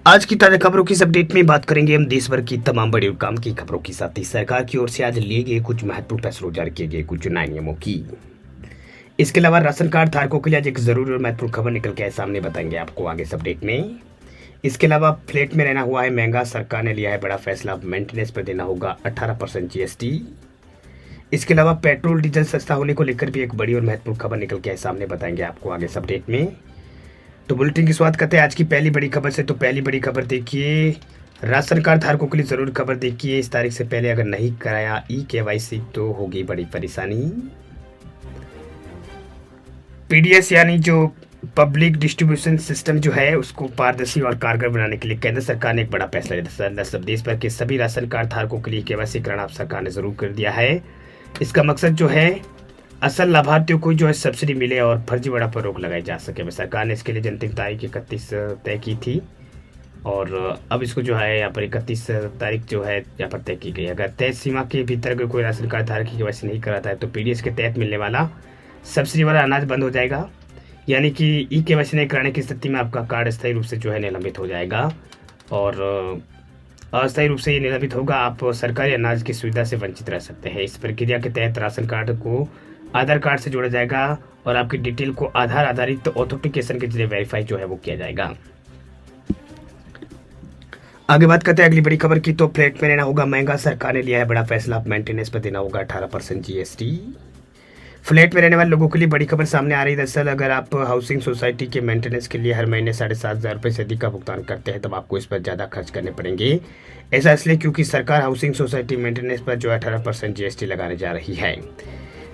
आज की ताजा खबरों की इस अपडेट में बात करेंगे हम देश भर की तमाम बड़ी और काम की खबरों के साथ ही सरकार की ओर से आज लिए गए कुछ महत्वपूर्ण फैसलों जारी किए गए कुछ नए नियमों की। इसके अलावा राशन कार्ड धारकों के लिए आज एक जरूरी और महत्वपूर्ण खबर निकल के आए सामने, बताएंगे आपको आगे इस अपडेट में। इसके अलावा फ्लैट में रहना हुआ है महंगा, सरकार ने लिया है बड़ा फैसला, मेंटेनेंस पर देना होगा 18% GST। इसके अलावा पेट्रोल डीजल सस्ता होने को लेकर भी एक बड़ी और महत्वपूर्ण खबर निकल के आए सामने, बताएंगे आपको आगे इस अपडेट में। तो बुलेटिन की शुरुआत करते हैं आज की पहली बड़ी खबर से। तो पहली बड़ी खबर देखिए, राशन कार्ड धारकों के लिए जरूर खबर देखिए, इस तारीख से पहले अगर नहीं कराया KYC तो होगी बड़ी परेशानी। PDS यानी जो पब्लिक डिस्ट्रीब्यूशन सिस्टम जो है उसको पारदर्शी और कारगर बनाने के लिए केंद्र सरकार ने एक बड़ा फैसला लिया। देश भर के सभी राशन कार्ड धारकों के लिए KYC कराना अब सरकार ने जरूर कर दिया है। इसका मकसद जो है असल लाभार्थियों को जो है सब्सिडी मिले और फर्जीवाड़ा पर रोक लगाई जा सके। सरकार ने इसके लिए अंतिम तारीख 31 तय की थी और अब इसको जो है यहाँ पर 31 तारीख जो है यहाँ पर तय की गई। अगर तय सीमा के भीतर अगर कोई राशन कार्ड धारक की KYC नहीं कराता है तो PDS के तहत मिलने वाला सब्सिडी वाला अनाज बंद हो जाएगा, यानी कि KYC नहीं कराने की स्थिति में आपका कार्ड अस्थायी रूप से जो है निलंबित हो जाएगा और अस्थायी रूप से ये निलंबित होगा। आप सरकारी अनाज की सुविधा से वंचित रह सकते हैं। इस प्रक्रिया के तहत राशन कार्ड को आधार कार्ड से जोड़ा जाएगा और आपकी डिटेल को आधार आधारित ऑथेंटिकेशन के जरिए वेरीफाई जो है वो किया जाएगा। आगे बात करते हैं अगली बड़ी खबर की। तो फ्लैट में रहना होगा महंगा, सरकार ने लिया है बड़ा फैसला, मेंटेनेंस पर देना होगा 18% GST। फ्लैट में रहने वाले लोगों के लिए बड़ी खबर सामने आ रही है। दरअसल अगर आप हाउसिंग सोसाइटी के मेंटेनेंस के लिए हर महीने 7,500 रुपये से अधिक का भुगतान करते हैं तब आपको इस पर ज़्यादा खर्च करने पड़ेंगे। ऐसा इसलिए क्योंकि सरकार हाउसिंग सोसाइटी मेंटेनेंस पर जो 18% GST लगाने जा रही है।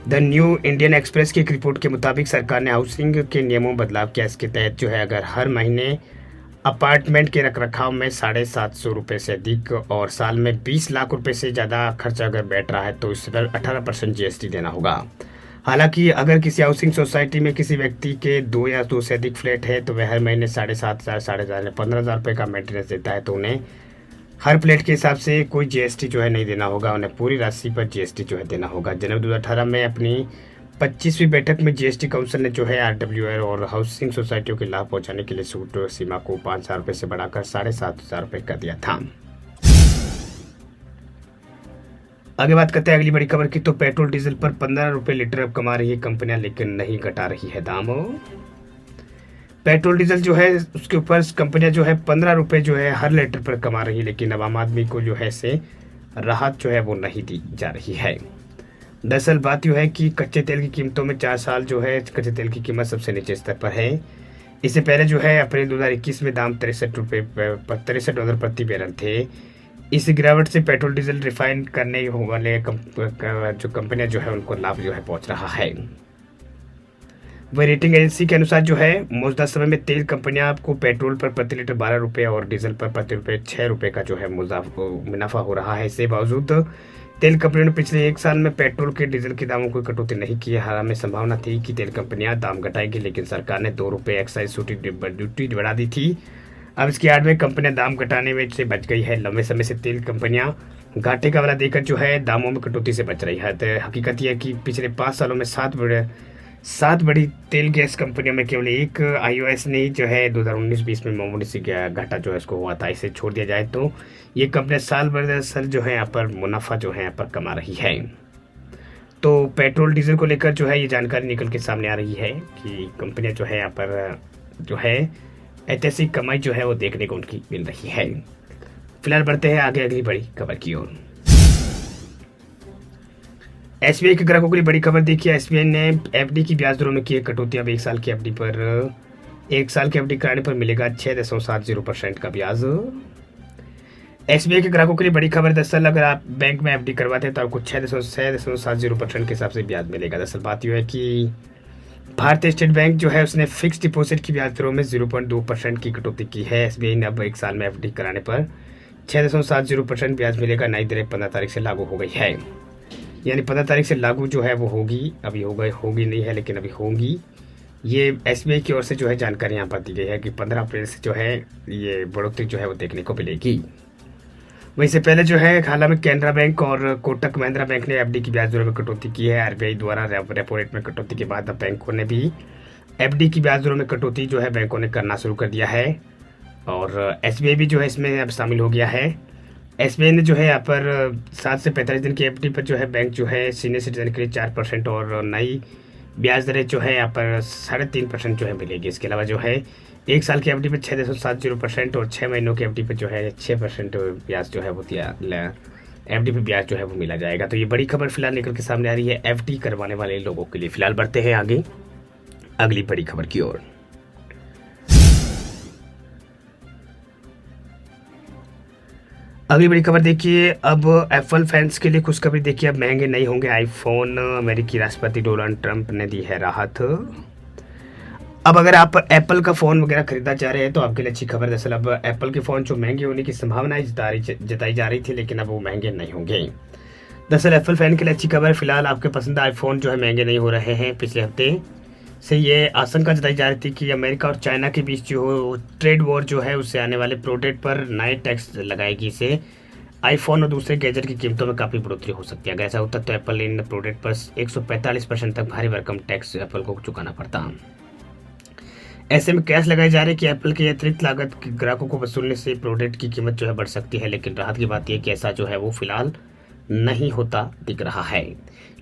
द न्यू इंडियन एक्सप्रेस की एक रिपोर्ट के मुताबिक सरकार ने हाउसिंग के नियमों में बदलाव किया। इसके तहत जो है अगर हर महीने अपार्टमेंट के रखरखाव में 750 रुपये से अधिक और साल में 20 लाख रुपए से ज़्यादा खर्चा अगर बैठ रहा है तो इस पर 18% GST देना होगा। हालांकि अगर किसी हाउसिंग सोसाइटी में किसी व्यक्ति के 2 या 2 से अधिक फ्लैट है तो वह हर महीने 7,500, 7,500 15,000 रुपये का मेंटेनेंस देता है तो उन्हें हर प्लेट के हिसाब से कोई GST जो है नहीं देना होगा, उन्हें पूरी राशि पर GST जो है देना होगा। जनवरी 2018 में अपनी 25वीं बैठक में GST काउंसिल ने जो है RWR और हाउसिंग सोसाइटियों के लाभ पहुंचाने के लिए छूट सीमा को 5,000 रुपये से बढ़ाकर 7,500 रुपये कर दिया था। आगे बात करते हैं अगली बड़ी खबर की। तो पेट्रोल डीजल पर 15 रुपये लीटर अब कमा रही है कंपनियां, लेकिन नहीं घटा रही है दाम। पेट्रोल डीजल जो है उसके ऊपर कंपनियां जो है 15 रुपये जो है हर लीटर पर कमा रही है, लेकिन अब आम आदमी को जो है से राहत जो है वो नहीं दी जा रही है। दरअसल बात यह है कि कच्चे तेल की कीमतों में 4 साल जो है कच्चे तेल की कीमत सबसे नीचे स्तर पर है। इससे पहले जो है अप्रैल 2021 में दाम $63 प्रति बैरल थे। इस गिरावट से पेट्रोल डीजल रिफाइन करने वाले जो कंपनियां जो है उनको लाभ जो है पहुंच रहा है। वह रेटिंग एजेंसी के अनुसार जो है मौजूदा समय में तेल कंपनियां आपको पेट्रोल पर प्रति लीटर 12 रुपये और डीजल पर प्रति रुपये 6 रुपये का जो है मुनाफा हो रहा है। इसके बावजूद तेल कंपनियों ने पिछले 1 साल में पेट्रोल के डीजल के दामों को कटौती नहीं की। हालांकि संभावना थी कि तेल कंपनियां दाम घटाएगी, लेकिन सरकार ने 2 रुपये एक्साइज ड्यूटी बढ़ा दी थी। अब इसकी आड़ में कंपनियां दाम घटाने में से बच गई है। लंबे समय से तेल कंपनियां घाटे का वाला देकर जो है दामों में कटौती से बच रही है। तो हकीकत यह है कि पिछले 5 सालों में 7 बड़ी तेल गैस कंपनियों में केवल एक IOS ने ही जो है 2019-20 में मामूली सी घाटा जो है इसको हुआ था। इसे छोड़ दिया जाए तो ये कंपनियां साल भर जो है यहाँ पर मुनाफा जो है यहाँ पर कमा रही है। तो पेट्रोल डीजल को लेकर जो है ये जानकारी निकल के सामने आ रही है कि कंपनियां जो है यहाँ पर जो है ऐतिहासिक कमाई जो है वो देखने को उनकी मिल रही है। फिलहाल बढ़ते हैं आगे अगली बड़ी खबर की ओर। SBI के ग्राहकों के लिए बड़ी खबर देखिए। SBI ने FD की ब्याज दरों में की कटौती। अब 1 साल की FD कराने पर मिलेगा 6.70% का ब्याज। SBI के ग्राहकों के लिए बड़ी खबर। दरअसल अगर आप बैंक में FD करवाते हैं तो आपको 6.70% के हिसाब से ब्याज मिलेगा। दरअसल बात यह है कि भारतीय स्टेट बैंक जो है उसने फिक्स डिपॉजिट की ब्याज दरों में 0.2% की कटौती की है। SBI ने अब 1 साल में FD कराने पर 6.70% ब्याज मिलेगा। नई दरें 15 तारीख से लागू हो गई है, यानी 15 तारीख से लागू जो है वो होगी। अभी होगी नहीं है, लेकिन अभी होंगी। ये SBI की ओर से जो है जानकारी यहाँ पर दी गई है कि 15 अप्रैल से जो है ये बढ़ोतरी जो है वो देखने को मिलेगी। वहीं से पहले जो है हालांकि कैनरा बैंक और कोटक महिंद्रा बैंक ने FD की ब्याज दरों में कटौती की है। RBI द्वारा रेपो रेट में कटौती के बाद अब बैंकों ने भी FD की ब्याज दरों में कटौती जो है बैंकों ने करना शुरू कर दिया है। और SBI भी जो है इसमें अब शामिल हो गया है। SBI ने जो है यहाँ पर 7 से 45 दिन की FD पर जो है बैंक जो है सीनियर सिटीजन के लिए 4% और नई ब्याज दरें जो है यहाँ पर 3.5% जो है मिलेगी। इसके अलावा जो है 1 साल की FD पर 6.70% और 6 महीनों की FD पर जो है 6% ब्याज जो है वो FD पे ब्याज जो है वो मिला जाएगा। तो ये बड़ी खबर फिलहाल निकल के सामने आ रही है FD करवाने वाले लोगों के लिए। फिलहाल बढ़ते हैं आगे अगली बड़ी खबर की ओर। अगली बड़ी खबर देखिए, अब एप्पल फैंस के लिए खुशखबरी देखिए, अब महंगे नहीं होंगे आईफोन। अमेरिकी राष्ट्रपति डोनाल्ड ट्रंप ने दी है राहत। अब अगर आप एप्पल का फ़ोन वगैरह खरीदना चाह रहे हैं तो आपके लिए अच्छी खबर। दरअसल अब एप्पल के फ़ोन जो महंगे होने की संभावनाएं जताई जा रही थी, लेकिन अब वो महंगे नहीं होंगे। दरअसल एप्पल फैन के लिए अच्छी खबर, फिलहाल आपके पसंद आईफोन जो है महंगे नहीं हो रहे हैं। पिछले हफ्ते से ये आशंका जताई जा रही थी कि अमेरिका और चाइना के बीच जो ट्रेड वॉर जो है उससे आने वाले प्रोडक्ट पर नए टैक्स लगाएगी। इससे आईफोन और दूसरे गैजेट की कीमतों में काफ़ी बढ़ोतरी हो सकती है। अगर ऐसा होता तो एप्पल इन प्रोडक्ट पर 145% तक भारी भरकम टैक्स एप्पल को चुकाना पड़ता। ऐसे में कैश लगाए जा रहे कि एप्पल की अतिरिक्त लागत ग्राहकों को वसूलने से प्रोडक्ट की कीमत जो है बढ़ सकती है। लेकिन राहत की बात यह कि ऐसा जो है वो फिलहाल नहीं होता दिख रहा है,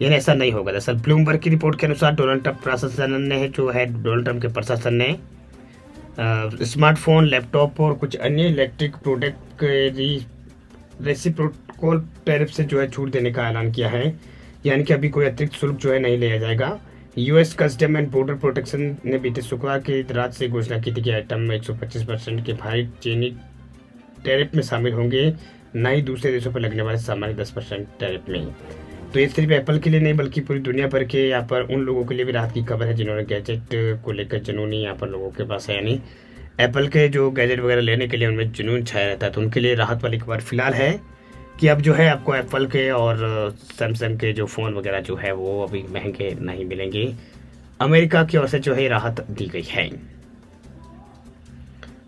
यानी ऐसा नहीं होगा। दरअसल ब्लूमबर्ग की रिपोर्ट के अनुसार डोनाल्ड ट्रंप के प्रशासन ने स्मार्टफोन, लैपटॉप और कुछ अन्य इलेक्ट्रिक प्रोडक्ट के रेसिप्रोकल टैरिफ से जो है छूट देने का ऐलान किया है, यानी कि अभी कोई अतिरिक्त शुल्क जो है नहीं लिया जाएगा। US custom and border protection ने बीते शुक्रवार की रात से घोषणा की थी कि आइटम में 125% के भारी चीनी टैरिफ में शामिल होंगे, न ही दूसरे देशों पर लगने वाले सामान्य 10% टैरिफ में। तो ये सिर्फ एप्पल के लिए नहीं बल्कि पूरी दुनिया भर के यहाँ पर उन लोगों के लिए भी राहत की खबर है जिन्होंने गैजेट को लेकर जुनूनी यहाँ पर लोगों के पास है, यानी एप्पल के जो गैजेट वगैरह लेने के लिए उनमें जुनून छाया रहता है। तो उनके लिए राहत वाली खबर फिलहाल है कि अब जो है आपको एप्पल के और सैमसंग के जो फ़ोन वगैरह जो है वो अभी महंगे नहीं मिलेंगे। अमेरिका की ओर से जो है राहत दी गई है।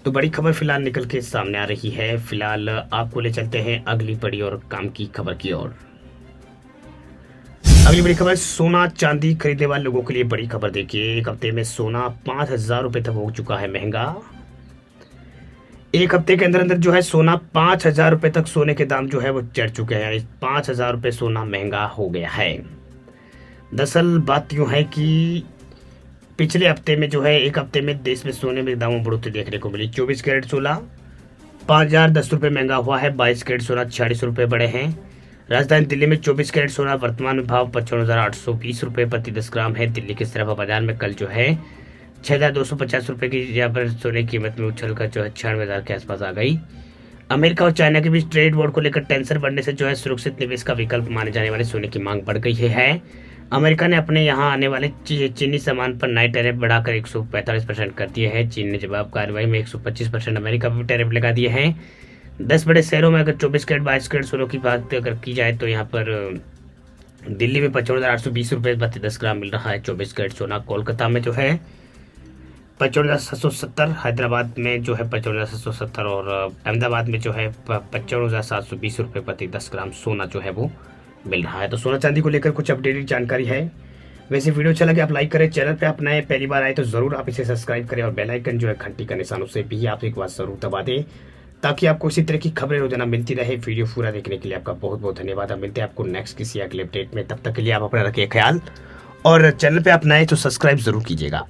तो बड़ी खबर फिलहाल निकल के सामने आ रही है। फिलहाल आपको ले चलते हैं अगली बड़ी और काम की खबर की ओर। अगली बड़ी खबर, सोना चांदी खरीदने वाले लोगों के लिए बड़ी खबर देखिए, एक हफ्ते में सोना 5,000 रुपये तक हो चुका है महंगा। एक हफ्ते के अंदर अंदर जो है सोना 5,000 रुपये तक सोने के दाम जो है वो चढ़ चुके हैं, यानी 5,000 रुपये सोना महंगा हो गया है। दरअसल बात यूँ है कि पिछले हफ्ते में जो है एक हफ्ते में देश में सोने में दामों में बढ़ोतरी देखने को मिली। 24 कैरेट सोना 5,010 रुपये महंगा हुआ है, 22 कैरेट सोना 46 रुपये बढ़े हैं। राजधानी दिल्ली में 24 कैरेट सोना वर्तमान में भाव 55,820 रुपये प्रति 10 ग्राम है। दिल्ली के सराफा बाजार में कल जो है 6,250 रुपये की यहाँ पर सोने की कीमत में उछल कर जो है 96,000 के आसपास आ गई। अमेरिका और चाइना के बीच ट्रेड वॉर को लेकर टेंशन बढ़ने से जो है सुरक्षित निवेश का विकल्प माने जाने वाले सोने की मांग बढ़ गई है। अमेरिका ने अपने यहाँ आने वाले चीनी सामान पर नए टैरिफ बढ़ाकर 145% कर दिए हैं। चीन ने जवाब कार्रवाई में 125% अमेरिका पर टैरिफ लगा दिए हैं। 10 बड़े शहरों में अगर 24 कैरेट 22 कैरेट सोने की बात अगर की जाए तो यहाँ पर दिल्ली में 55,820 रुपये प्रति 10 ग्राम मिल रहा है 24 कैरेट सोना। कोलकाता में जो है 55,770, हैदराबाद में जो है 55,770 और अहमदाबाद में जो है 55,720 रुपये प्रति 10 ग्राम सोना जो है वो मिल रहा है। तो सोना चांदी को लेकर कुछ अपडेटेड जानकारी है। वैसे वीडियो अच्छा लगे आप लाइक करें, चैनल पे आप नए पहली बार आए तो ज़रूर आप इसे सब्सक्राइब करें और बेल आइकन जो है घंटी का निशान उसे भी आप एक बार ज़रूर दबा दें ताकि आपको इसी तरह की खबरें रोजाना मिलती रहे। वीडियो पूरा देखने के लिए आपका बहुत बहुत धन्यवाद। अब मिलते हैं आपको नेक्स्ट किसी अगले अपडेट में, तब तक के लिए आप अपना रखिए ख्याल और चैनल पे आप नए तो सब्सक्राइब जरूर कीजिएगा।